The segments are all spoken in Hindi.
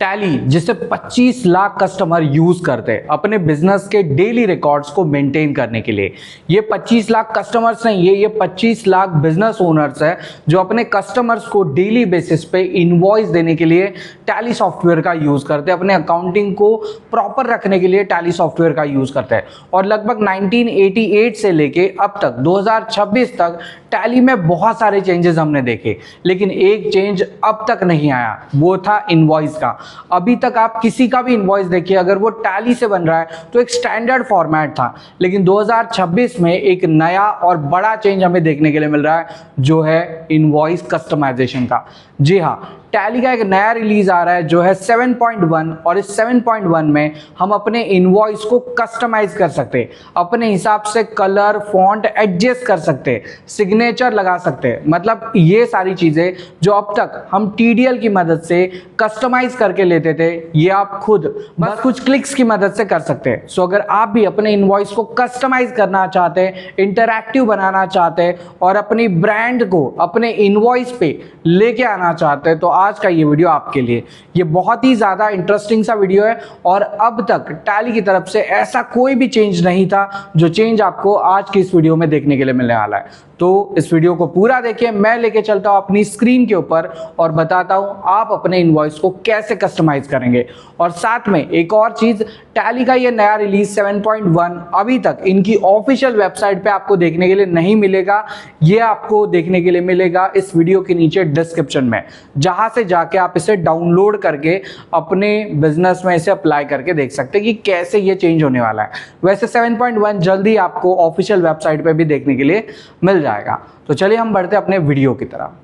टैली जिसे 25 लाख कस्टमर यूज करते हैं अपने बिजनेस के डेली रिकॉर्ड्स को मेंटेन करने के लिए। ये 25 लाख कस्टमर्स नहीं है, ये 25 लाख बिजनेस ओनर्स है जो अपने कस्टमर्स को डेली बेसिस पे इनवॉइस देने के लिए टैली सॉफ्टवेयर का यूज करते हैं, अपने अकाउंटिंग को प्रॉपर रखने के लिए टैली सॉफ्टवेयर का यूज करते हैं। और लगभग 1988 से लेके अब तक 2026 तक टैली में बहुत सारे चेंजेस हमने देखे, लेकिन एक चेंज अब तक नहीं आया, वो था इनवॉइस का। अभी तक आप किसी का भी इनवॉइस देखिए, अगर वो टैली से बन रहा है तो एक स्टैंडर्ड फॉर्मेट था, लेकिन 2026 में एक नया और बड़ा चेंज हमें देखने के लिए मिल रहा है, जो है इनवॉइस कस्टमाइजेशन का। जी हाँ, टैली का एक नया रिलीज आ रहा है जो है 7.1, और इस 7.1 में हम अपने इनवॉइस को कस्टमाइज कर सकते हैं, अपने हिसाब से कलर फॉन्ट एडजस्ट कर सकते हैं, सिग्नेचर लगा सकते हैं। मतलब ये सारी चीजें जो अब तक हम टीडीएल की मदद से कस्टमाइज करके लेते थे, ये आप खुद बस कुछ क्लिक्स की मदद से कर सकते हैं। सो अगर आप भी अपने इनवॉइस को कस्टमाइज करना चाहते हैं, इंटरैक्टिव बनाना चाहते हैं और अपनी ब्रांड को अपने इनवॉइस पे लेके आना चाहते हैं, तो आज का ये वीडियो आपके लिए। ये बहुत ही ज्यादा इंटरेस्टिंग सा वीडियो है और अब तक टैली की तरफ से ऐसा कोई भी चेंज नहीं था जो चेंज आपको आज की इस वीडियो में देखने के लिए मिलने वाला है। तो इस वीडियो को पूरा देखिए, मैं लेके चलता हूं अपनी स्क्रीन के ऊपर और बताता हूं आप अपने इनवॉइस को कैसे कस्टमाइज करेंगे। और साथ में एक और चीज, टैली का ये नया रिलीज 7.1 अभी तक इनकी ऑफिशियल वेबसाइट पे आपको देखने के लिए नहीं मिलेगा, ये आपको देखने के लिए मिलेगा इस वीडियो के नीचे डिस्क्रिप्शन में, जहां से जाके आप इसे डाउनलोड करके अपने बिजनेस में इसे अप्लाई करके देख सकते हैं कि कैसे ये चेंज होने वाला है। वैसे 7.1 जल्दी आपको ऑफिशियल वेबसाइट पे भी देखने के लिए मिल जाएगा। तो चलिए हम बढ़ते अपने वीडियो की तरफ।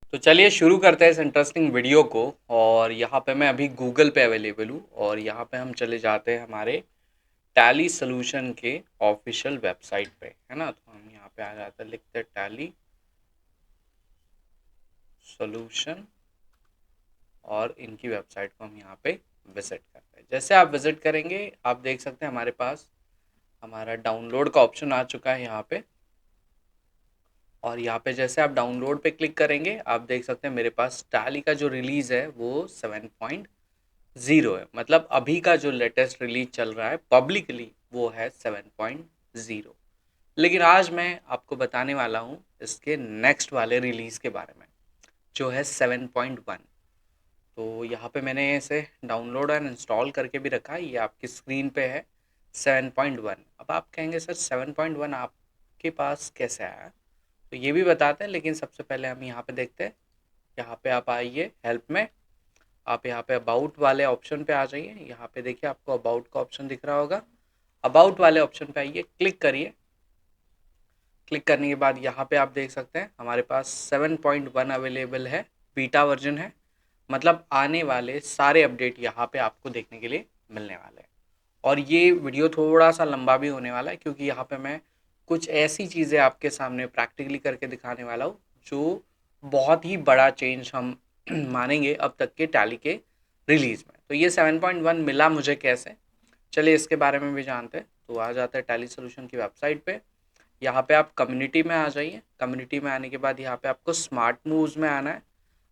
तो चलिए शुरू करते हैं इस इंटरेस्टिंग वीडियो को। और यहाँ पे मैं अभी गूगल पे अवेलेबल हूँ और यहाँ पे हम चले जाते हैं हमारे टैली सोल्यूशन के ऑफिशियल वेबसाइट पे, है ना। तो हम यहाँ पे आ जाते हैं, लिखते हैं टैली सोल्यूशन और इनकी वेबसाइट को हम यहाँ पे विजिट करते हैं। जैसे आप विजिट करेंगे आप देख सकते हैं हमारे पास हमारा डाउनलोड का ऑप्शन आ चुका है यहाँ पे। और यहाँ पे जैसे आप डाउनलोड पे क्लिक करेंगे आप देख सकते हैं मेरे पास टैली का जो रिलीज है वो 7.0 है। मतलब अभी का जो लेटेस्ट रिलीज चल रहा है पब्लिकली वो है 7.0। लेकिन आज मैं आपको बताने वाला हूँ इसके नेक्स्ट वाले रिलीज के बारे में, जो है 7.1। तो यहाँ पे मैंने इसे डाउनलोड एंड इंस्टॉल करके भी रखा है, ये आपकी स्क्रीन पे है 7.1। अब आप कहेंगे सर 7.1 आपके पास कैसे आया, तो ये भी बताते हैं। लेकिन सबसे पहले हम यहाँ पे देखते हैं, यहाँ पे आप आइए हेल्प में, आप यहाँ पे अबाउट वाले ऑप्शन पे आ जाइए। यहाँ पे देखिए आपको अबाउट का ऑप्शन दिख रहा होगा, अबाउट वाले ऑप्शन पे आइए, क्लिक करिए। क्लिक करने के बाद यहाँ पे आप देख सकते हैं हमारे पास 7.1 अवेलेबल है, बीटा वर्जन है। मतलब आने वाले सारे अपडेट यहाँ पे आपको देखने के लिए मिलने वाले हैं। और ये वीडियो थोड़ा सा लंबा भी होने वाला है क्योंकि यहाँ पे मैं कुछ ऐसी चीज़ें आपके सामने प्रैक्टिकली करके दिखाने वाला हूँ जो बहुत ही बड़ा चेंज हम मानेंगे अब तक के टैली के रिलीज में। तो ये 7.1 मिला मुझे कैसे, चलिए इसके बारे में भी जानते हैं। तो आ जाते हैं टैली सोल्यूशन की वेबसाइट पे। यहाँ पे आप कम्युनिटी में आ जाइए। कम्युनिटी में आने के बाद यहाँ पे आपको स्मार्ट मूव्स में आना है।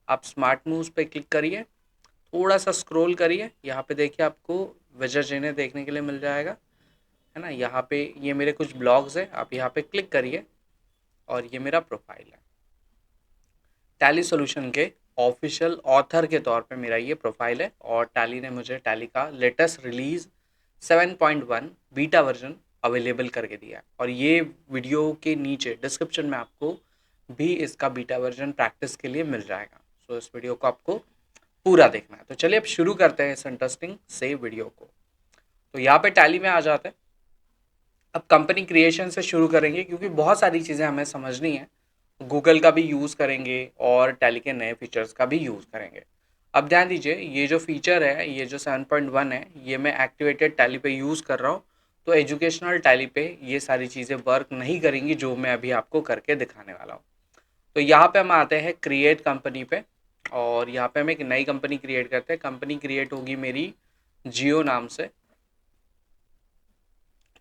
आप स्मार्ट मूव्स पे क्लिक करिए, थोड़ा सा स्क्रॉल करिए, यहाँ पे देखिए आपको विजय जिन्हें देखने के लिए मिल जाएगा, है ना। यहाँ पे ये मेरे कुछ ब्लॉग्स हैं, आप यहाँ पे क्लिक करिए और ये मेरा प्रोफाइल है। टैली सोल्यूशन के ऑफिशियल ऑथर के तौर पे मेरा ये प्रोफाइल है और टैली ने मुझे टैली का latest release 7.1 beta version available करके दिया है। और ये वीडियो के नीचे डिस्क्रिप्शन में आपको भी इसका बीटा वर्जन प्रैक्टिस के लिए मिल जाएगा। सो इस वीडियो को आपको पूरा देखना है। तो चलिए अब शुरू करते हैं इस इंटरेस्टिंग से वीडियो को। तो यहाँ पे टैली में आ जाते हैं। अब कंपनी क्रिएशन से शुरू करेंगे क्योंकि बहुत सारी चीज़ें हमें समझनी है। गूगल का भी यूज़ करेंगे और टैली के नए फीचर्स का भी यूज़ करेंगे। अब ध्यान दीजिए, ये जो फीचर है, ये जो 7.1 है, ये मैं एक्टिवेटेड टैली पे यूज़ कर रहा हूँ। तो एजुकेशनल टैली पे ये सारी चीज़ें वर्क नहीं करेंगी जो मैं अभी आपको करके दिखाने वाला हूँ। तो यहाँ पे हम आते हैं क्रिएट कंपनी पे और यहाँ पे हम एक नई कंपनी क्रिएट करते हैं। कंपनी क्रिएट होगी मेरी जियो नाम से।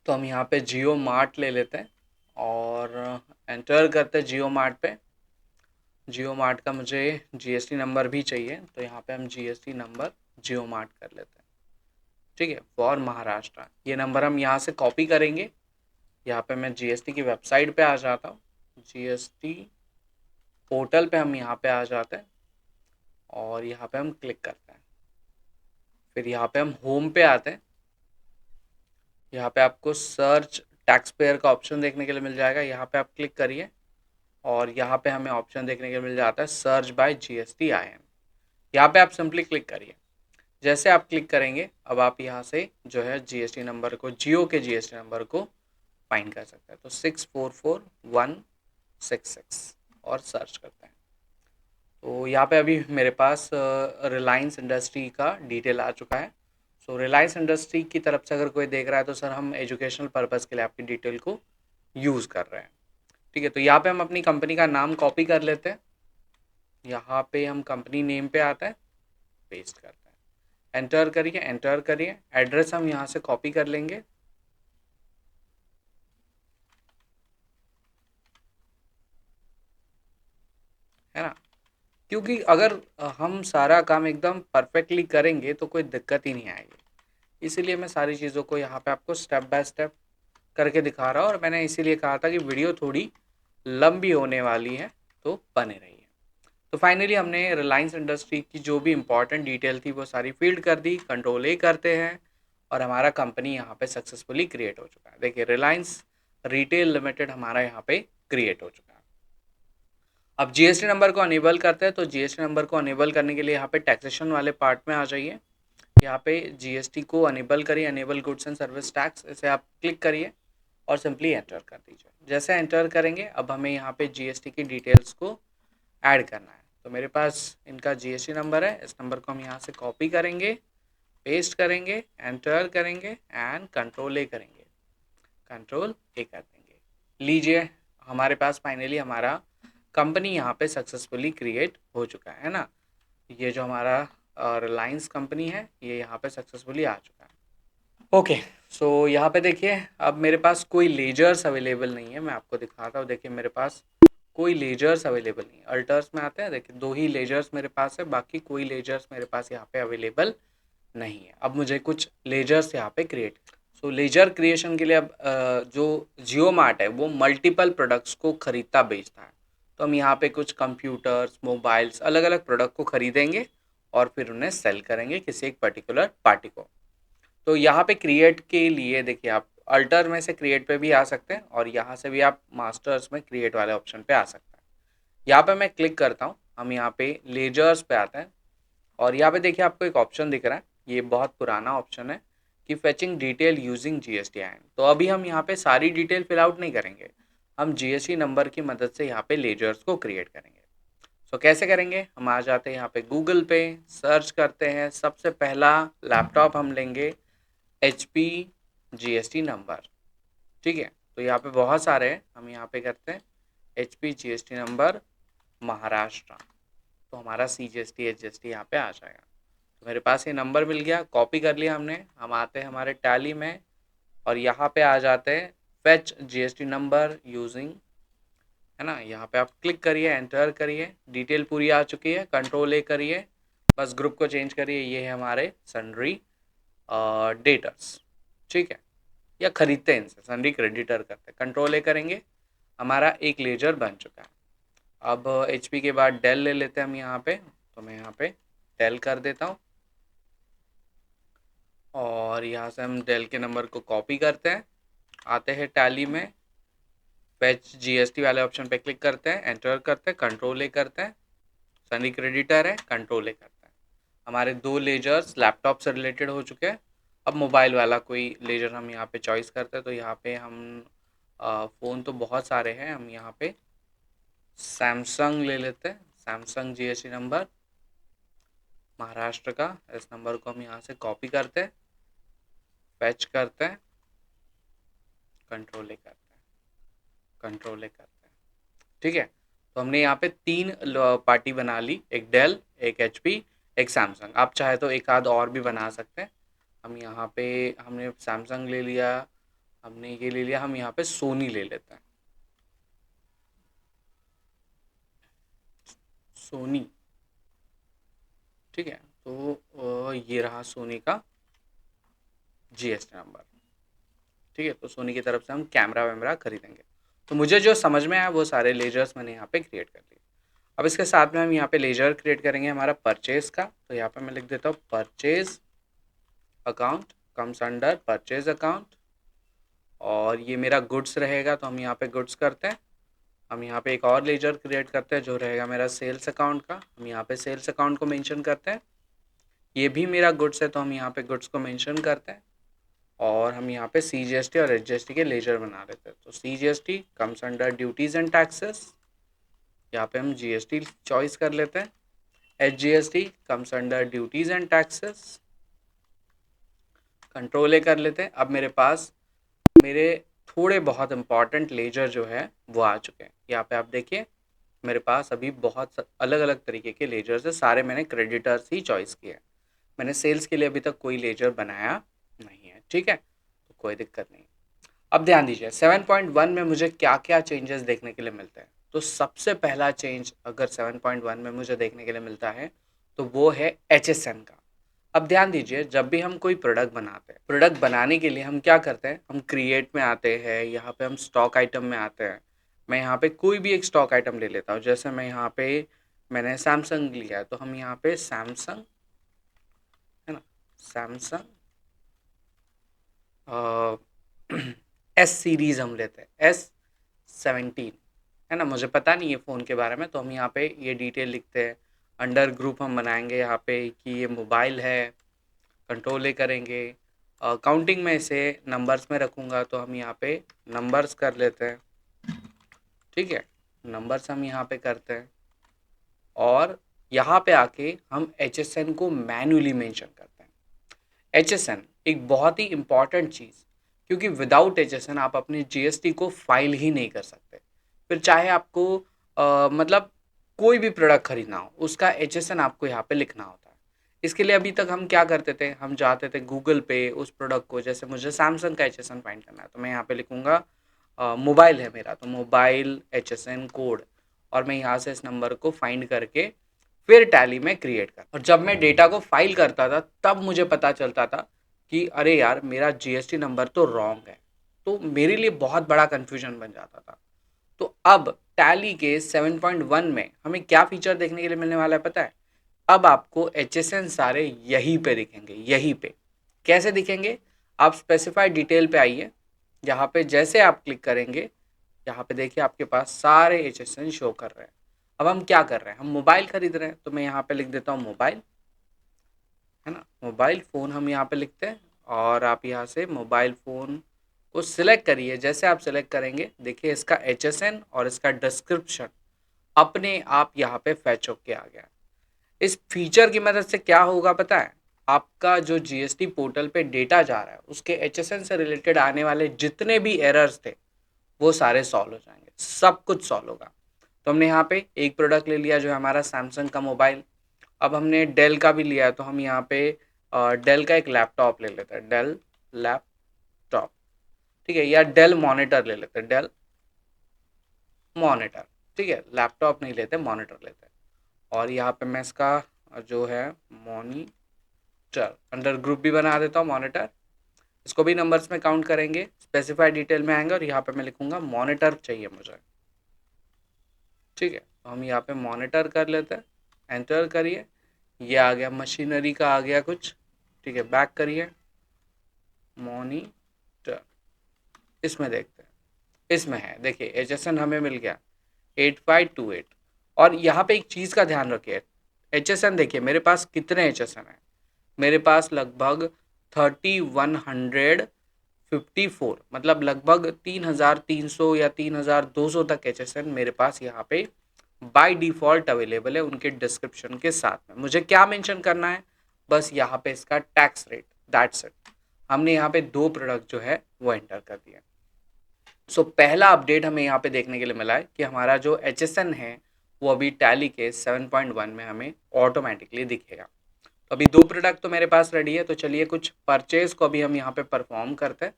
तो हम यहाँ पे जियो मार्ट ले लेते हैं और एंटर करते हैं जियो मार्ट पे। जियो मार्ट का मुझे जीएसटी नंबर भी चाहिए, तो यहाँ पे हम जीएसटी नंबर जियो मार्ट कर लेते हैं। ठीक है, फॉर महाराष्ट्र ये नंबर हम यहाँ से कॉपी करेंगे। यहाँ पे मैं जीएसटी की वेबसाइट पे आ जाता हूँ, जीएसटी पोर्टल पे हम यहाँ पे आ जाते हैं और यहाँ पे हम क्लिक करते हैं। फिर यहाँ पे हम होम पे आते हैं। यहाँ पे आपको सर्च टैक्स पेयर का ऑप्शन देखने के लिए मिल जाएगा, यहाँ पे आप क्लिक करिए और यहाँ पे हमें ऑप्शन देखने के लिए मिल जाता है सर्च बाय जीएसटी IN। यहाँ पे आप सिंपली क्लिक करिए। जैसे आप क्लिक करेंगे अब आप यहाँ से जो है जीएसटी नंबर को, जियो के जीएसटी नंबर को फाइंड कर सकते हैं। तो 644166 और सर्च करते हैं। तो यहाँ पे अभी मेरे पास रिलायंस इंडस्ट्री का डिटेल आ चुका है। सो रिलायंस इंडस्ट्री की तरफ से अगर कोई देख रहा है तो सर हम एजुकेशनल पर्पज़ के लिए आपकी डिटेल को यूज़ कर रहे हैं। ठीक है, तो यहाँ पे हम अपनी कंपनी का नाम कॉपी कर लेते हैं। यहाँ पे हम कंपनी नेम पे आते हैं, पेस्ट करते हैं, एंटर करिए, एंटर करिए। एड्रेस हम यहाँ से कॉपी कर लेंगे, है ना, क्योंकि अगर हम सारा काम एकदम परफेक्टली करेंगे तो कोई दिक्कत ही नहीं आएगी। इसीलिए मैं सारी चीज़ों को यहाँ पे आपको स्टेप बाय स्टेप करके दिखा रहा हूँ और मैंने इसीलिए कहा था कि वीडियो थोड़ी लंबी होने वाली है, तो बने रहिए। तो फाइनली हमने रिलायंस इंडस्ट्री की जो भी इम्पोर्टेंट डिटेल थी वो सारी फील्ड कर दी। कंट्रोल A करते हैं और हमारा कंपनी यहाँ पे सक्सेसफुली क्रिएट हो चुका है। देखिए रिलायंस रिटेल लिमिटेड हमारा यहाँ पे क्रिएट हो चुका है। अब जीएसटी नंबर को अनेबल करते हैं। तो जीएसटी नंबर को अनेबल करने के लिए यहाँ पे टैक्सेशन वाले पार्ट में आ जाइए। यहाँ पे जीएसटी को अनेबल करिए, enable goods and service tax, इसे आप क्लिक करिए और सिंपली एंटर कर दीजिए। जैसे एंटर करेंगे अब हमें यहाँ पे जीएसटी की डिटेल्स को ऐड करना है। तो मेरे पास इनका जीएसटी नंबर है, इस नंबर को हम यहाँ से कॉपी करेंगे, पेस्ट करेंगे, एंटर करेंगे एंड कंट्रोल A करेंगे, कंट्रोल A कर देंगे। लीजिए हमारे पास फाइनली हमारा कंपनी यहाँ पे सक्सेसफुली क्रिएट हो चुका है ना। ये जो हमारा रिलायंस कंपनी है ये यहाँ पे सक्सेसफुली आ चुका है। ओके, सो यहाँ पे देखिए अब मेरे पास कोई लेजर्स अवेलेबल नहीं है। मैं आपको दिखाता हूँ, देखिए मेरे पास कोई लेजर्स अवेलेबल नहीं है। अल्टर्स में आते हैं, देखिए 2 ही लेजर्स मेरे पास है, बाकी कोई लेजर्स मेरे पास यहाँ पे अवेलेबल नहीं है। अब मुझे कुछ लेजर्स यहाँ पे क्रिएट, सो लेजर क्रिएशन के लिए अब जो जियो मार्ट है वो मल्टीपल प्रोडक्ट्स को खरीदता बेचता है। तो हम यहाँ पे कुछ कंप्यूटर्स, मोबाइल्स, अलग अलग प्रोडक्ट को खरीदेंगे और फिर उन्हें सेल करेंगे किसी एक पर्टिकुलर पार्टी को। तो यहाँ पे क्रिएट के लिए देखिए आप अल्टर में से क्रिएट पे भी आ सकते हैं और यहाँ से भी आप मास्टर्स में क्रिएट वाले ऑप्शन पे आ सकते हैं। यहाँ पे मैं क्लिक करता हूँ, हम यहाँ पे लेजर्स पे आते हैं और यहाँ पे देखिए आपको एक ऑप्शन दिख रहा है, ये बहुत पुराना ऑप्शन है कि fetching detail using GST IN। तो अभी हम यहाँ पे सारी डिटेल फिल आउट नहीं करेंगे, हम जीएसटी नंबर की मदद से यहाँ पे लेजर्स को क्रिएट करेंगे। सो कैसे करेंगे, हम आ जाते हैं यहाँ पे गूगल पे, सर्च करते हैं। सबसे पहला लैपटॉप हम लेंगे HP GST नंबर। ठीक है, तो यहाँ पे बहुत सारे हैं, हम यहाँ पे करते हैं HP GST नंबर महाराष्ट्र। तो हमारा CGST HGST यहाँ पे आ जाएगा। तो मेरे पास ये नंबर मिल गया, कॉपी कर लिया हमने। हम आते हैं हमारे टैली में और यहाँ पे आ जाते हैं फेच GST नंबर यूजिंग, है ना। यहाँ पे आप क्लिक करिए, एंटर करिए, डिटेल पूरी आ चुकी है। कंट्रोल A करिए, बस ग्रुप को चेंज करिए, ये है हमारे सन्ड्री डेटर्स। ठीक है, या खरीदते हैं इनसे, सन्ड्री क्रेडिटर करते हैं। कंट्रोल A करेंगे, हमारा एक लेजर बन चुका है। अब HP के बाद डेल ले लेते हैं हम यहाँ पे, तो मैं यहाँ पे डेल कर देता हूँ और यहाँ से हम डेल के नंबर को कॉपी करते हैं, आते हैं टैली में, फेच GST वाले ऑप्शन पे क्लिक करते हैं, एंटर करते हैं, कंट्रोल A करते हैं, सनी क्रेडिटर है, कंट्रोल A करते हैं। हमारे 2 लेजर्स लैपटॉप से रिलेटेड हो चुके हैं। अब मोबाइल वाला कोई लेजर हम यहाँ पे चॉइस करते हैं। तो यहाँ पे हम फ़ोन तो बहुत सारे हैं, हम यहाँ पे सैमसंग ले लेते हैं। सैमसंग GST नंबर महाराष्ट्र का, इस नंबर को हम यहाँ से कॉपी करते हैं, फेच करते हैं, कंट्रोल A करते हैं, कंट्रोल A करते हैं। ठीक है, तो हमने यहाँ पे 3 पार्टी बना ली, एक डेल, एक HP, एक सैमसंग। आप चाहे तो एक आध और भी बना सकते हैं। हम यहाँ पे हमने सैमसंग ले लिया हमने ये ले लिया, हम यहाँ पे सोनी ले लेते हैं, सोनी। ठीक है, तो ये रहा सोनी का जीएसटी नंबर। ठीक है, तो सोनी की तरफ से हम कैमरा वैमरा खरीदेंगे। तो मुझे जो समझ में आया वो सारे लेजर्स मैंने यहाँ पे क्रिएट कर लिए। अब इसके साथ में हम यहाँ पे लेजर क्रिएट करेंगे हमारा परचेज का। तो यहाँ पे मैं लिख देता हूँ purchase account comes under purchase account, और ये मेरा गुड्स रहेगा तो हम यहाँ पे गुड्स करते हैं। हम यहाँ पे एक और लेजर क्रिएट करते हैं जो रहेगा मेरा सेल्स अकाउंट का। हम यहाँ पे सेल्स अकाउंट को मेंशन करते हैं। ये भी मेरा गुड्स है तो हम यहाँ पे गुड्स को मेंशन करते हैं। और हम यहाँ पे CGST और HGST के लेजर बना लेते हैं। तो CGST comes under duties and taxes, यहाँ पे हम GST चॉइस कर लेते हैं। HGST comes under duties and taxes, control ए कर लेते हैं। अब मेरे पास मेरे थोड़े बहुत इंपॉर्टेंट लेजर जो है वो आ चुके हैं। यहाँ पे आप देखिए मेरे पास अभी बहुत अलग अलग तरीके के लेजर्स है, सारे मैंने क्रेडिटर्स ही चॉइस किए हैं। मैंने सेल्स के लिए अभी तक कोई लेजर बनाया नहीं है। ठीक है, तो कोई दिक्कत नहीं। अब ध्यान दीजिए 7.1 में मुझे क्या क्या चेंजेस देखने के लिए मिलते हैं। तो सबसे पहला चेंज अगर 7.1 में मुझे देखने के लिए मिलता है तो वो है HSN का। अब ध्यान दीजिए जब भी हम कोई प्रोडक्ट बनाते हैं, प्रोडक्ट बनाने के लिए हम क्या करते हैं, हम क्रिएट में आते हैं, यहाँ पे हम स्टॉक आइटम में आते हैं। मैं यहाँ पे कोई भी एक स्टॉक आइटम ले लेता हूँ, जैसे मैं यहाँ पे मैंने सैमसंग लिया है तो हम यहाँ पे सैमसंग, है ना, सैमसंग S सीरीज़ हम लेते हैं, S17, है ना। मुझे पता नहीं है फ़ोन के बारे में तो हम यहाँ पे ये डिटेल लिखते हैं। अंडर ग्रुप हम बनाएंगे यहाँ पे कि ये मोबाइल है, कंट्रोल ए करेंगे। काउंटिंग में इसे नंबर्स में रखूँगा तो हम यहाँ पे नंबर्स कर लेते हैं। ठीक है, नंबर्स हम यहाँ पे करते हैं और यहाँ पे आके हम HSN को मैन्युअली मेंशन करते हैं। HSN एक बहुत ही इम्पॉर्टेंट चीज़, क्योंकि विदाउट HSN आप अपनी GST को फाइल ही नहीं कर सकते। फिर चाहे आपको मतलब कोई भी प्रोडक्ट खरीदना हो उसका HSN आपको यहाँ पे लिखना होता है। इसके लिए अभी तक हम क्या करते थे, हम जाते थे गूगल पे उस प्रोडक्ट को, जैसे मुझे सैमसंग का HSN फाइंड करना है तो मैं यहाँ पे लिखूँगा मोबाइल है मेरा तो मोबाइल HSN कोड, और मैं यहाँ से इस नंबर को फाइंड करके फिर टैली में क्रिएट कर, और जब मैं डेटा को फाइल करता था तब मुझे पता चलता था कि अरे यार मेरा GST नंबर तो रॉन्ग है। तो मेरे लिए बहुत बड़ा कन्फ्यूजन बन जाता था। तो अब टैली के 7.1 में हमें क्या फीचर देखने के लिए मिलने वाला है पता है? अब आपको HSN सारे यहीं पे दिखेंगे, यहीं पे। कैसे दिखेंगे? आप स्पेसिफाई डिटेल पे आइए, यहाँ पे जैसे आप क्लिक करेंगे यहाँ पे देखिए आपके पास सारे HSN शो कर रहे हैं। अब हम क्या कर रहे हैं, हम मोबाइल खरीद रहे हैं तो मैं यहाँ पे लिख देता हूँ मोबाइल, है ना, मोबाइल फ़ोन हम यहाँ पे लिखते हैं। और आप यहाँ से मोबाइल फ़ोन को सिलेक्ट करिए। जैसे आप सिलेक्ट करेंगे देखिए इसका HSN और इसका डिस्क्रिप्शन अपने आप यहाँ पे फैच होके आ गया। इस फीचर की मदद से क्या होगा पता है, आपका जो GST पोर्टल पे डेटा जा रहा है उसके HSN से रिलेटेड आने वाले जितने भी एरर्स थे वो सारे सॉल्व हो जाएंगे, सब कुछ सॉल्व होगा। तो हमने यहाँ पे एक प्रोडक्ट ले लिया जो है हमारा सैमसंग का मोबाइल। अब हमने डेल का भी लिया है तो हम यहाँ पे डेल का एक लैपटॉप ले लेते हैं, डेल लैपटॉप। ठीक है, या डेल मॉनिटर ले लेते हैं, डेल मॉनिटर। ठीक है, लैपटॉप नहीं लेते, मॉनिटर लेते हैं। और यहाँ पे मैं इसका जो है मॉनिटर अंडर ग्रुप भी बना देता हूँ, मॉनिटर। इसको भी नंबर्स में काउंट करेंगे, स्पेसिफाई डिटेल में आएंगे और यहाँ पे मैं लिखूंगा मॉनिटर चाहिए मुझे। ठीक है, तो हम यहाँ पे मॉनिटर कर लेते हैं, एंटर करिए। ये आ गया, मशीनरी का आ गया कुछ। ठीक है, बैक करिए, मॉनिटर, इसमें देखते हैं, इसमें है देखिए HSN हमें मिल गया 8528। और यहाँ पे एक चीज़ का ध्यान रखिए, HSN देखिए मेरे पास कितने HSN है, मेरे पास लगभग 3154, मतलब लगभग 3300 या 3200 तक HSN मेरे पास यहाँ पे बाय डिफ़ॉल्ट अवेलेबल है उनके डिस्क्रिप्शन के साथ में। मुझे क्या मेंशन करना है, बस यहाँ पे इसका टैक्स रेट, दैट्स इट। हमने यहाँ पे दो प्रोडक्ट जो है वो एंटर कर दिया। सो पहला अपडेट हमें यहाँ पे देखने के लिए मिला है कि हमारा जो HSN है वो अभी टैली के 7.1 में हमें ऑटोमेटिकली दिखेगा। तो अभी दो प्रोडक्ट तो मेरे पास रेडी है, तो चलिए कुछ परचेज को अभी हम यहाँ पे परफॉर्म करते हैं।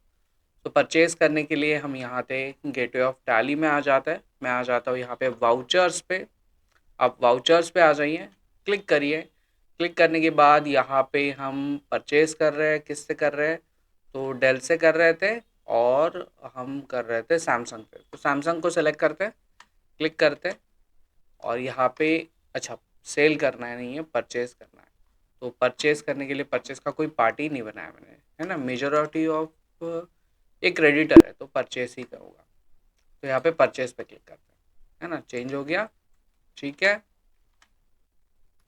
तो परचेज़ करने के लिए हम यहाँ पे गेटवे ऑफ टैली में आ जाता है, मैं आ जाता हूँ यहाँ पे वाउचर्स पे। आप वाउचर्स पे आ जाइए, क्लिक करिए। क्लिक करने के बाद यहाँ पे हम परचेज़ कर रहे हैं, किससे कर रहे हैं? तो डेल से कर रहे थे और हम कर रहे थे सैमसंग पे। तो सैमसंग को सेलेक्ट करते हैं, क्लिक करते हैं और यहाँ पे अच्छा सेल करना है, नहीं है परचेज़ करना है। तो परचेज़ करने के लिए परचेज़ का कोई पार्टी नहीं बनाया मैंने, है ना? मेजॉरिटी ऑफ एक क्रेडिटर है तो परचेज़ ही का होगा। तो यहाँ पे परचेज़ पे क्लिक करते हैं, है ना? चेंज हो गया, ठीक है।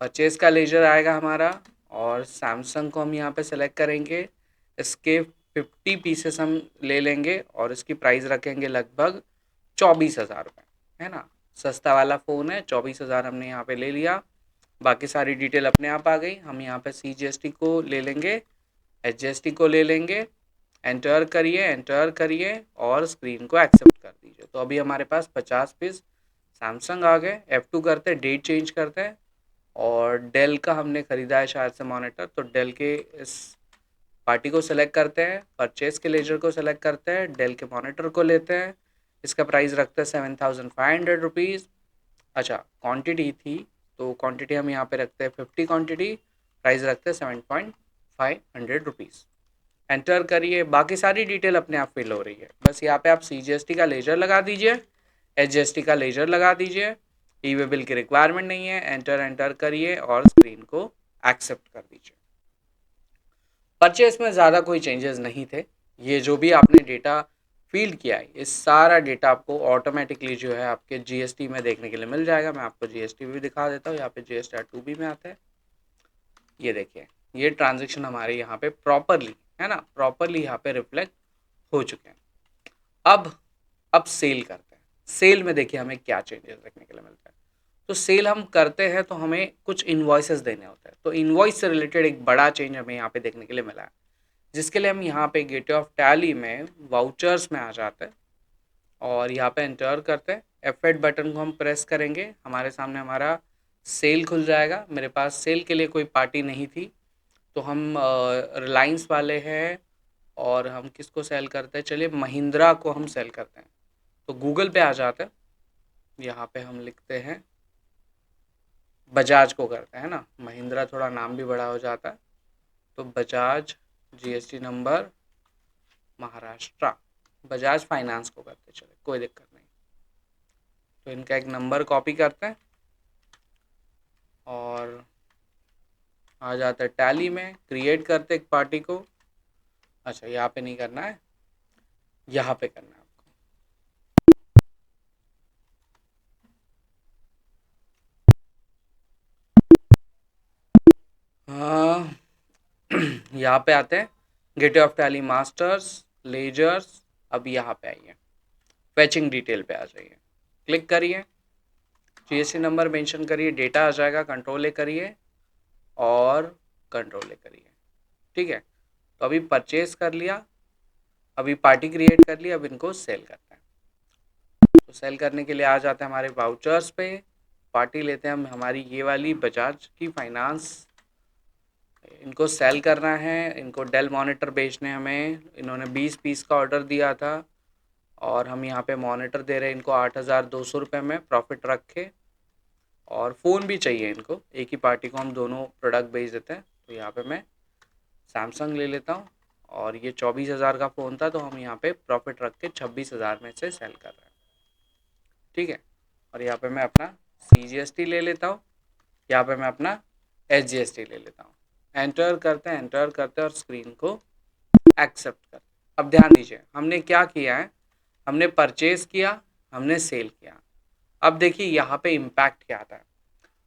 परचेज़ का लेजर आएगा हमारा और सैमसंग को हम यहाँ पे सेलेक्ट करेंगे। इसके 50 पीसेस हम ले लेंगे और इसकी प्राइस रखेंगे लगभग 24,000 रुपये, है ना? सस्ता वाला फ़ोन है, 24,000 हमने यहाँ पे ले लिया। बाकी सारी डिटेल अपने आप आ गई। हम यहाँ पे CGST को ले लेंगे, HGST को ले लेंगे, एंटर करिए और स्क्रीन को एक्सेप्ट कर दीजिए। तो अभी हमारे पास 50 पीस सैमसंग आ गए। F2 करते हैं, डेट चेंज करते हैं और डेल का हमने ख़रीदा है शायद से मॉनिटर, तो डेल के इस पार्टी को सेलेक्ट करते हैं, परचेज़ के लेजर को सेलेक्ट करते हैं, डेल के मॉनिटर को लेते हैं। इसका प्राइस रखते हैं 7,500 रुपीज़। अच्छा क्वांटिटी थी तो क्वांटिटी हम यहाँ पे रखते हैं 50 क्वांटिटी, प्राइस रखते हैं 7,500 रुपीज़। एंटर करिए, बाकी सारी डिटेल अपने आप फिल हो रही है। बस यहाँ पे आप CGST का लेजर लगा दीजिए, HGST का लेजर लगा दीजिए। ई-वे बिल की रिक्वायरमेंट नहीं है, एंटर करिए और स्क्रीन को एक्सेप्ट कर दीजिए। परचेस में ज़्यादा कोई चेंजेस नहीं थे। ये जो भी आपने डेटा फील्ड किया है, ये सारा डेटा आपको ऑटोमेटिकली जो है आपके GST में देखने के लिए मिल जाएगा। मैं आपको GST भी दिखा देता हूँ, यहाँ पे GST-2B में आता है। ये देखिए, ये ट्रांजेक्शन हमारे यहाँ पे प्रॉपरली, है ना, प्रॉपरली यहाँ पे रिफ्लेक्ट हो चुके हैं। अब सेल करते हैं। सेल में देखिए हमें क्या चेंजेस देखने के लिए मिलता है। तो सेल हम करते हैं तो हमें कुछ इन्वॉइसेस देने होते हैं। तो इन्वॉइस से रिलेटेड एक बड़ा चेंज हमें यहाँ पे देखने के लिए मिला है, जिसके लिए हम यहाँ पे गेटवे ऑफ टैली में वाउचर्स में आ जाते हैं और यहाँ पे एंटर करते हैं। F8 बटन को हम प्रेस करेंगे, हमारे सामने हमारा सेल खुल जाएगा। मेरे पास सेल के लिए कोई पार्टी नहीं थी, तो हम रिलायंस वाले हैं और हम किसको सेल करते हैं? चलिए महिंद्रा को हम सेल करते हैं। तो गूगल पे आ जाते हैं, यहाँ पे हम लिखते हैं बजाज को करते हैं ना, महिंद्रा थोड़ा नाम भी बड़ा हो जाता है, तो Bajaj GST number Maharashtra, Bajaj finance को करते हैं। चले कोई दिक्कत नहीं। तो इनका एक नंबर कॉपी करते हैं और आ जाता है टैली में, क्रिएट करते एक पार्टी को। अच्छा यहाँ पे नहीं करना है, यहाँ पे करना है आपको। हाँ यहाँ पे आते हैं gateway of Tally masters ledgers. अब यहाँ पे आइए, फैचिंग डिटेल पे आ जाइए, क्लिक करिए, GST नंबर मेंशन करिए, डेटा आ जाएगा, कंट्रोल ए करिए और कंट्रोल ए करिए। ठीक है, तो अभी परचेज कर लिया, अभी पार्टी क्रिएट कर ली, अब इनको सेल करते हैं। तो सेल करने के लिए आ जाते हैं हमारे वाउचर्स पे, पार्टी लेते हैं हम हमारी ये वाली बजाज की फाइनेंस। इनको सेल करना है, इनको डेल मॉनिटर बेचने हमें, इन्होंने 20 पीस का ऑर्डर दिया था और हम यहाँ पे मॉनिटर दे रहे हैं इनको 8,200 रुपये में प्रॉफिट रख के, और फ़ोन भी चाहिए इनको, एक ही पार्टी को हम दोनों प्रोडक्ट बेच देते हैं। तो यहाँ पे मैं सैमसंग ले लेता हूँ और ये 24,000 का फ़ोन था, तो हम यहाँ पे प्रॉफिट रख के 26,000 में से सेल कर रहे हैं। ठीक है, और यहाँ पे मैं अपना CGST ले लेता हूँ, यहाँ पे मैं अपना HGST ले लेता हूँ। एंटर करते हैं और स्क्रीन को एक्सेप्ट करते हैं। अब ध्यान दीजिए हमने क्या किया है, हमने परचेज किया, हमने सेल किया। अब देखिए यहाँ पे इम्पैक्ट क्या आता है।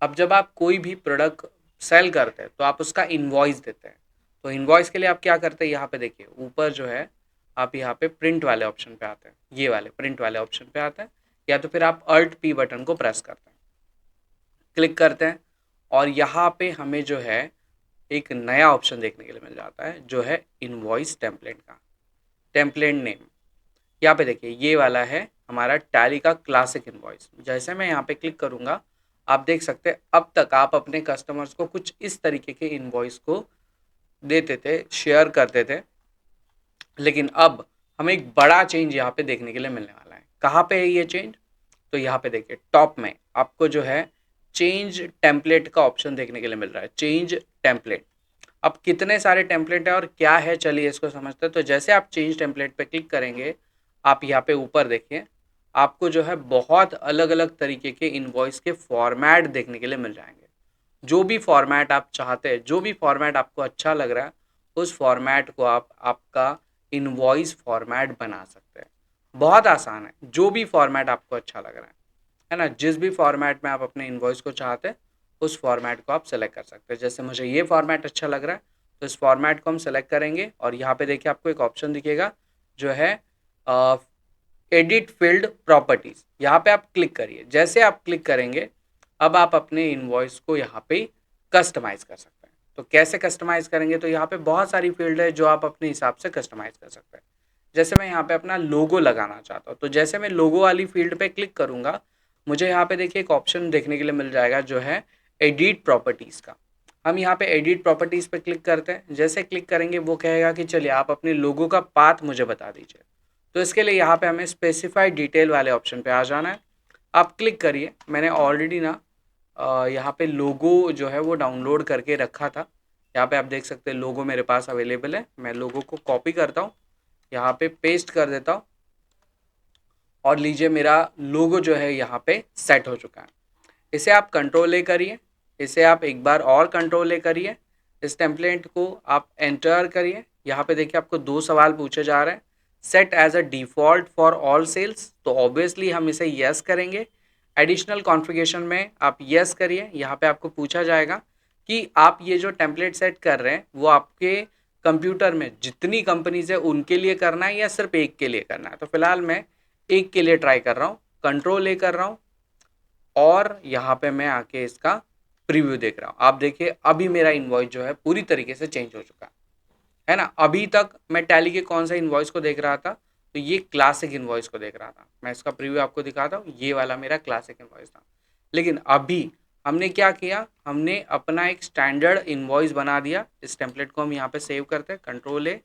अब जब आप कोई भी प्रोडक्ट सेल करते हैं तो आप उसका इन्वॉइस देते हैं। तो इन्वॉइस के लिए आप क्या करते हैं, यहाँ पे देखिए ऊपर जो है आप यहाँ पे प्रिंट वाले ऑप्शन पे आते हैं, ये वाले प्रिंट वाले ऑप्शन पे आते हैं, या तो फिर आप Alt+P बटन को प्रेस करते हैं, क्लिक करते हैं और यहाँ पे हमें जो है एक नया ऑप्शन देखने के लिए मिल जाता है, जो है इनवॉइस टेम्पलेट का, टेम्पलेट नेम। यहाँ पे देखिए ये वाला है हमारा टैली का क्लासिक इनवॉइस। जैसे मैं यहाँ पे क्लिक करूँगा, आप देख सकते हैं अब तक आप अपने कस्टमर्स को कुछ इस तरीके के इनवॉइस को देते थे, शेयर करते थे, लेकिन अब हमें एक बड़ा चेंज यहाँ पे देखने के लिए मिलने वाला है। कहाँ पे है ये चेंज? तो यहाँ पे देखिए टॉप में आपको जो है चेंज टेम्पलेट का ऑप्शन देखने के लिए मिल रहा है, चेंज टेम्पलेट। अब कितने सारे टेम्पलेट है और क्या है, चलिए इसको समझते हैं। तो जैसे आप चेंज टेम्पलेट पे क्लिक करेंगे, आप यहाँ पे ऊपर देखिए, आपको जो है बहुत अलग अलग तरीके के इनवॉइस के फॉर्मेट देखने के लिए मिल जाएंगे। जो भी फॉर्मेट आप चाहते हैं, जो भी फॉर्मेट आपको अच्छा लग रहा है, उस फॉर्मेट को आप आपका इनवॉइस फॉर्मेट बना सकते हैं। बहुत आसान है, जो भी फॉर्मेट आपको अच्छा लग रहा है ना, जिस भी फॉर्मेट में आप अपने इनवॉइस को चाहते हैं, उस फॉर्मेट को आप सेलेक्ट कर सकते हैं। जैसे मुझे ये फॉर्मेट अच्छा लग रहा है, तो इस फॉर्मेट को हम सेलेक्ट करेंगे और यहाँ पे देखिए आपको एक ऑप्शन दिखेगा जो है एडिट फील्ड प्रॉपर्टीज। यहाँ पे आप क्लिक करिए। जैसे आप क्लिक करेंगे, अब आप अपने इनवॉइस को यहाँ पे कस्टमाइज कर सकते हैं। तो कैसे कस्टमाइज करेंगे? तो यहाँ पे बहुत सारी फील्ड है जो आप अपने हिसाब से कस्टमाइज कर सकते हैं। जैसे मैं यहाँ पे अपना लोगो लगाना चाहता हूँ, तो जैसे मैं लोगो वाली फील्ड पे क्लिक करूंगा, मुझे यहाँ पे देखिए एक ऑप्शन देखने के लिए मिल जाएगा जो है एडिट प्रॉपर्टीज का। हम यहाँ पे एडिट प्रॉपर्टीज पे क्लिक करते हैं। जैसे क्लिक करेंगे, वो कहेगा कि चलिए आप अपने लोगो का पाथ मुझे बता दीजिए। तो इसके लिए यहाँ पे हमें स्पेसिफाई डिटेल वाले ऑप्शन पे आ जाना है। आप क्लिक करिए। मैंने ऑलरेडी ना यहाँ पे लोगो जो है वो डाउनलोड करके रखा था। यहाँ पे आप देख सकते हैं लोगो मेरे पास अवेलेबल है। मैं लोगो को कॉपी करता हूँ, यहाँ पे पेस्ट कर देता हूँ और लीजिए मेरा लोगो जो है यहाँ पे सेट हो चुका है। इसे आप कंट्रोल ए करिए, इसे आप एक बार और कंट्रोल ए करिए, इस टेम्पलेट को आप एंटर करिए। यहाँ पे देखिए आपको दो सवाल पूछे जा रहे हैं। Set as a default for all sales, तो ऑब्वियसली हम इसे यस करेंगे। एडिशनल कॉन्फ़िगरेशन में आप यस करिए। यहाँ पे आपको पूछा जाएगा कि आप ये जो टेम्पलेट सेट कर रहे हैं वो आपके कंप्यूटर में जितनी कंपनीज है उनके लिए करना है या सिर्फ एक के लिए करना है। तो फिलहाल मैं एक के लिए ट्राई कर रहा हूँ, कंट्रोल ए कर रहा हूँ और यहाँ पे मैं आके इसका प्रीव्यू देख रहा हूँ। आप देखिए अभी मेरा इनवॉइस जो है पूरी तरीके से चेंज हो चुका है ना। अभी तक मैं टैली के कौन सा इनवॉइस को देख रहा था, तो ये क्लासिक इनवॉइस को देख रहा था। मैं इसका प्रीव्यू आपको दिखाता हूँ, ये वाला मेरा क्लासिक इनवॉइस था। लेकिन अभी हमने क्या किया, हमने अपना एक स्टैंडर्ड इनवॉइस बना दिया। इस टेम्पलेट को हम यहाँ पे सेव करते हैं, कंट्रोल ए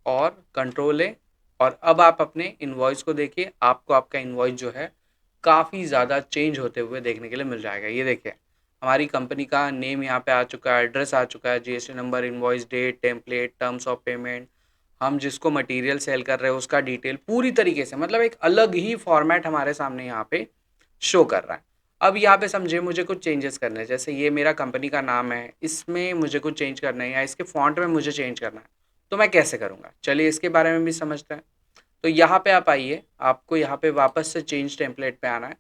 और कंट्रोल ए। और अब आप अपने इनवॉइस को देखिए, आपको आपका इनवॉइस जो है काफ़ी ज़्यादा चेंज होते हुए देखने के लिए मिल जाएगा। ये देखिए हमारी कंपनी का नेम यहाँ पे आ चुका है, एड्रेस आ चुका है, GST number, invoice date, template, terms of payment, हम जिसको मटेरियल सेल कर रहे हैं उसका डिटेल पूरी तरीके से, मतलब एक अलग ही फॉर्मेट हमारे सामने यहाँ पे शो कर रहा है। अब यहाँ पे समझिए मुझे कुछ चेंजेस करने हैं। जैसे ये मेरा कंपनी का नाम है, इसमें मुझे कुछ चेंज करना है या इसके फॉन्ट में मुझे चेंज करना है, तो मैं कैसे करूँगा? चलिए इसके बारे में भी समझते हैं। तो यहाँ पे आप आइए, आपको यहाँ पे वापस से चेंज टेम्पलेट पे आना है।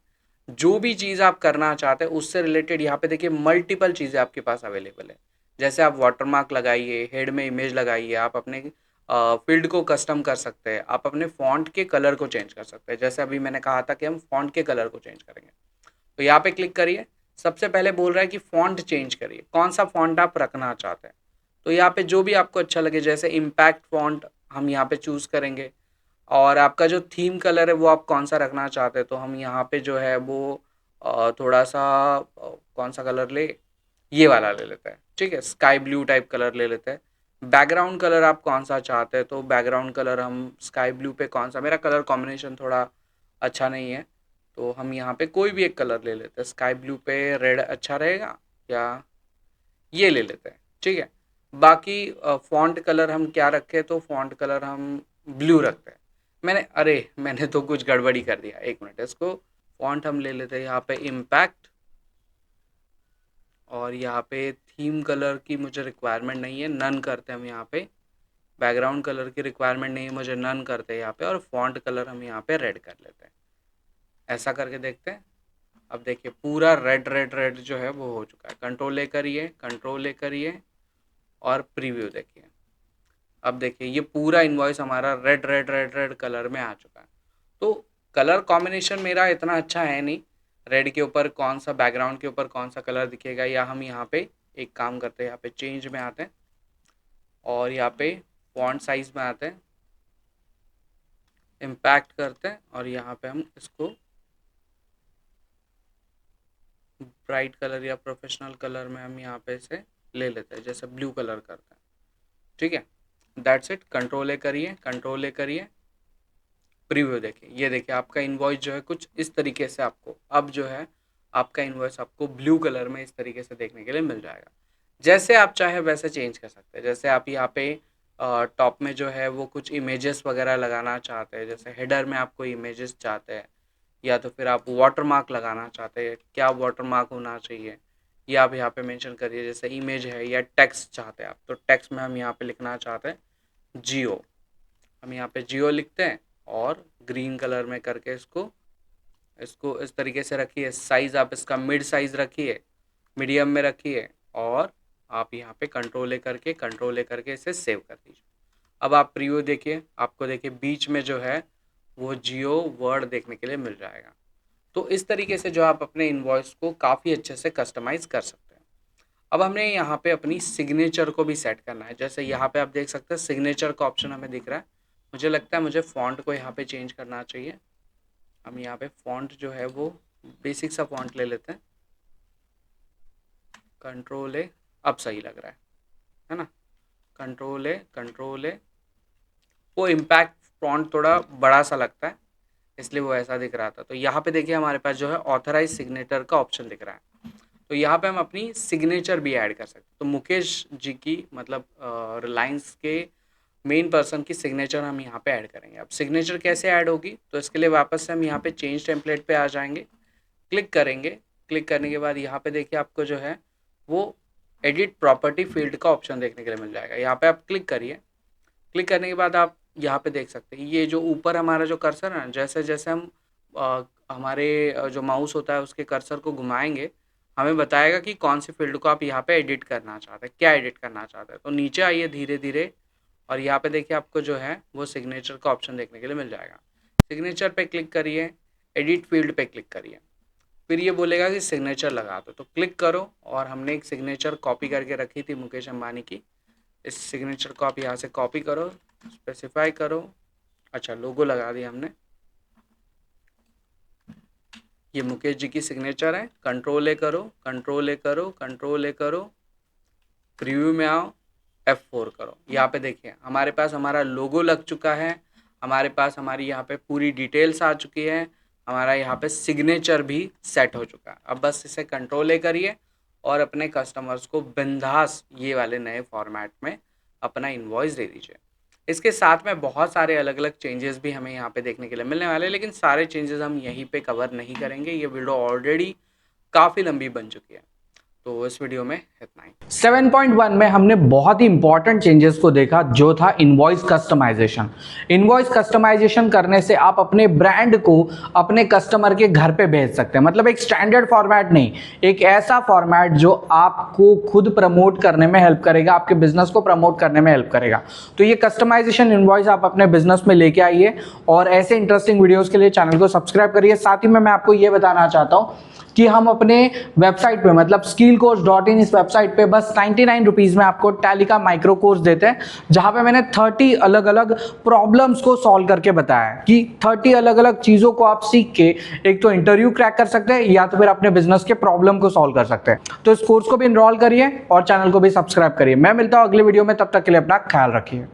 जो भी चीज़ आप करना चाहते हैं उससे रिलेटेड यहाँ पे देखिए मल्टीपल चीज़ें आपके पास अवेलेबल है। जैसे आप वाटरमार्क लगाइए, हेड में इमेज लगाइए, आप अपने फील्ड को कस्टम कर सकते हैं, आप अपने फॉन्ट के कलर को चेंज कर सकते हैं। जैसे अभी मैंने कहा था कि हम फॉन्ट के कलर को चेंज करेंगे, तो यहाँ पे क्लिक करिए। सबसे पहले बोल रहा है कि फॉन्ट चेंज करिए, कौन सा फॉन्ट आप रखना चाहते हैं। तो यहाँ पे जो भी आपको अच्छा लगे, जैसे इम्पैक्ट फॉन्ट हम यहाँ पे चूज़ करेंगे। और आपका जो थीम कलर है वो आप कौन सा रखना चाहते हैं, तो हम यहाँ पे जो है वो थोड़ा सा कौन सा कलर ले, ये वाला ले लेते हैं। ठीक है, स्काई ब्लू टाइप कलर ले लेते हैं। बैकग्राउंड कलर आप कौन सा चाहते हैं, तो बैकग्राउंड कलर हम स्काई ब्लू पे, कौन सा, मेरा कलर कॉम्बिनेशन थोड़ा अच्छा नहीं है, तो हम यहाँ पे कोई भी एक कलर ले लेते हैं। स्काई ब्लू पे रेड अच्छा रहेगा या ये ले लेते हैं। ठीक है, बाकी फॉन्ट कलर हम क्या रखें, तो फॉन्ट कलर हम ब्लू रखते हैं। मैंने तो कुछ गड़बड़ी कर दिया, एक मिनट। इसको फॉन्ट हम ले लेते हैं यहाँ पे इम्पैक्ट, और यहाँ पे थीम कलर की मुझे रिक्वायरमेंट नहीं है, नन करते हैं हम यहाँ पे। बैकग्राउंड कलर की रिक्वायरमेंट नहीं है मुझे, नन करते हैं यहाँ पे। और फॉन्ट कलर हम यहाँ पे रेड कर लेते हैं। ऐसा करके देखते हैं। अब देखिए पूरा रेड रेड रेड जो है वो हो चुका है। कंट्रोल ए करिए, कंट्रोल ए करिए और प्रीव्यू देखिए। अब देखिए ये पूरा इनवॉइस हमारा red red red red colour में आ चुका है। तो कलर कॉम्बिनेशन मेरा इतना अच्छा है नहीं, रेड के ऊपर कौन सा, बैकग्राउंड के ऊपर कौन सा कलर दिखेगा, या हम यहाँ पे एक काम करते हैं, यहाँ पे चेंज में आते हैं और यहाँ पे फॉन्ट साइज में आते हैं, इम्पैक्ट करते हैं और यहाँ पे हम इसको ब्राइट कलर या प्रोफेशनल कलर में हम यहाँ पे से ले लेते हैं, जैसे ब्लू कलर करते हैं। ठीक है, दैट्स इट। कंट्रोल ए करिए, कंट्रोल ए करिए, प्रीव्यू देखिए। ये देखिए आपका इनवॉइस जो है कुछ इस तरीके से आपको अब जो है आपका इनवॉइस आपको ब्लू कलर में इस तरीके से देखने के लिए मिल जाएगा। जैसे आप चाहे वैसे चेंज कर सकते हैं। जैसे आप यहाँ पे टॉप में जो है वो कुछ इमेजेस वगैरह लगाना चाहते हैं, जैसे हेडर में आपको इमेजेस चाहते हैं, या तो फिर आप वाटर मार्क लगाना चाहते हैं, क्या वाटर मार्क होना चाहिए ये आप यहाँ पे मेंशन करिए। जैसे इमेज है या टेक्स्ट चाहते हैं आप, तो टेक्स्ट में हम यहाँ पे लिखना चाहते हैं जियो, हम यहाँ पे जियो लिखते हैं और ग्रीन कलर में करके इसको इसको इस तरीके से रखिए। साइज़ आप इसका मिड साइज़ रखिए, मीडियम में रखिए, और आप यहाँ पे कंट्रोल ए करके इसे सेव कर दीजिए। अब आप प्रीव्यू देखिए, आपको देखिए बीच में जो है वो जियो वर्ड देखने के लिए मिल जाएगा। तो इस तरीके से जो आप अपने इनवॉइस को काफ़ी अच्छे से कस्टमाइज कर सकते हैं। अब हमने यहाँ पे अपनी सिग्नेचर को भी सेट करना है। जैसे यहाँ पे आप देख सकते हैं सिग्नेचर का ऑप्शन हमें दिख रहा है। मुझे लगता है मुझे फ़ॉन्ट को यहाँ पे चेंज करना चाहिए। हम यहाँ पे फ़ॉन्ट जो है वो बेसिक सा फ़ॉन्ट ले लेते हैं, कंट्रोल ए। अब सही लग रहा है ना? कंट्रोल ए। वो इम्पैक्ट फ़ॉन्ट थोड़ा बड़ा सा लगता है, इसलिए वो ऐसा दिख रहा था। तो यहाँ पे देखिए हमारे पास जो है ऑथराइज सिग्नेचर का ऑप्शन दिख रहा है। तो यहाँ पे हम अपनी सिग्नेचर भी ऐड कर सकते हैं। तो मुकेश जी की मतलब रिलायंस के मेन पर्सन की सिग्नेचर हम यहाँ पे ऐड करेंगे। अब सिग्नेचर कैसे ऐड होगी, तो इसके लिए वापस से हम यहाँ पे चेंज टेम्पलेट पे आ जाएंगे, क्लिक करेंगे। क्लिक करने के बाद यहाँ पे देखिए आपको जो है वो एडिट प्रॉपर्टी फील्ड का ऑप्शन देखने के लिए मिल जाएगा। यहाँ पे आप क्लिक करिए। क्लिक करने के बाद आप यहाँ पे देख सकते हैं ये जो ऊपर हमारा जो कर्सर है ना, जैसे जैसे हम हमारे जो माउस होता है उसके कर्सर को घुमाएंगे, हमें बताएगा कि कौन सी फील्ड को आप यहाँ पे एडिट करना चाहते हैं, क्या एडिट करना चाहते हैं। तो नीचे आइए धीरे धीरे, और यहाँ पे देखिए आपको जो है वो सिग्नेचर का ऑप्शन देखने के लिए मिल जाएगा। सिग्नेचर पे क्लिक करिए, एडिट फील्ड पे क्लिक करिए, फिर ये बोलेगा कि सिग्नेचर लगा दो, तो क्लिक करो। और हमने एक सिग्नेचर कॉपी करके रखी थी मुकेश अंबानी की, इस सिग्नेचर को आप यहाँ से कॉपी करो, स्पेसिफाई करो। अच्छा, लोगो लगा दिया हमने, ये मुकेश जी की सिग्नेचर है। कंट्रोल ए करो, कंट्रोल ए करो, कंट्रोल ए करो, प्रीव्यू में आओ, F4 करो। यहाँ पे देखिए हमारे पास हमारा लोगो लग चुका है, हमारे पास हमारी यहाँ पे पूरी डिटेल्स आ चुकी है, हमारा यहाँ पे सिग्नेचर भी सेट हो चुका है। अब बस इसे कंट्रोल ए करिए और अपने कस्टमर्स को बिंदास ये वाले नए फॉर्मेट में अपना इनवॉइस दे दीजिए। इसके साथ में बहुत सारे अलग अलग चेंजेस भी हमें यहाँ पे देखने के लिए मिलने वाले हैं, लेकिन सारे चेंजेस हम यहीं पे कवर नहीं करेंगे, ये वीडियो ऑलरेडी काफ़ी लंबी बन चुकी है। तो इस वीडियो में इतना ही। 7.1 में हमने बहुत ही इंपॉर्टेंट चेंजेस को देखा, जो था इनवॉइस कस्टमाइजेशन। इनवॉइस कस्टमाइजेशन करने से आप अपने ब्रांड को अपने कस्टमर के घर पे भेज सकते हैं। मतलब एक स्टैंडर्ड फॉर्मेट नहीं, एक ऐसा फॉर्मेट जो आपको खुद प्रमोट करने में हेल्प करेगा, आपके बिजनेस को प्रमोट करने में हेल्प करेगा। तो ये कस्टमाइजेशन इनवॉइस आप अपने बिजनेस में लेके आइए, और ऐसे इंटरेस्टिंग वीडियोस के लिए चैनल को सब्सक्राइब करिए। साथ ही में मैं आपको ये बताना चाहता हूँ कि हम अपने वेबसाइट पे मतलब skillcoach.in इस वेबसाइट पे बस 99 रुपीज में आपको टैली का माइक्रो कोर्स देते हैं, जहां पे मैंने 30 अलग अलग प्रॉब्लम्स को सॉल्व करके बताया है कि 30 अलग अलग चीजों को आप सीख के एक तो इंटरव्यू क्रैक कर सकते हैं, या तो फिर अपने बिजनेस के प्रॉब्लम को सॉल्व कर सकते हैं। तो इस कोर्स को भी इनरोल करिए और चैनल को भी सब्सक्राइब करिए। मैं मिलता हूं अगले वीडियो में, तब तक के लिए अपना ख्याल रखिए।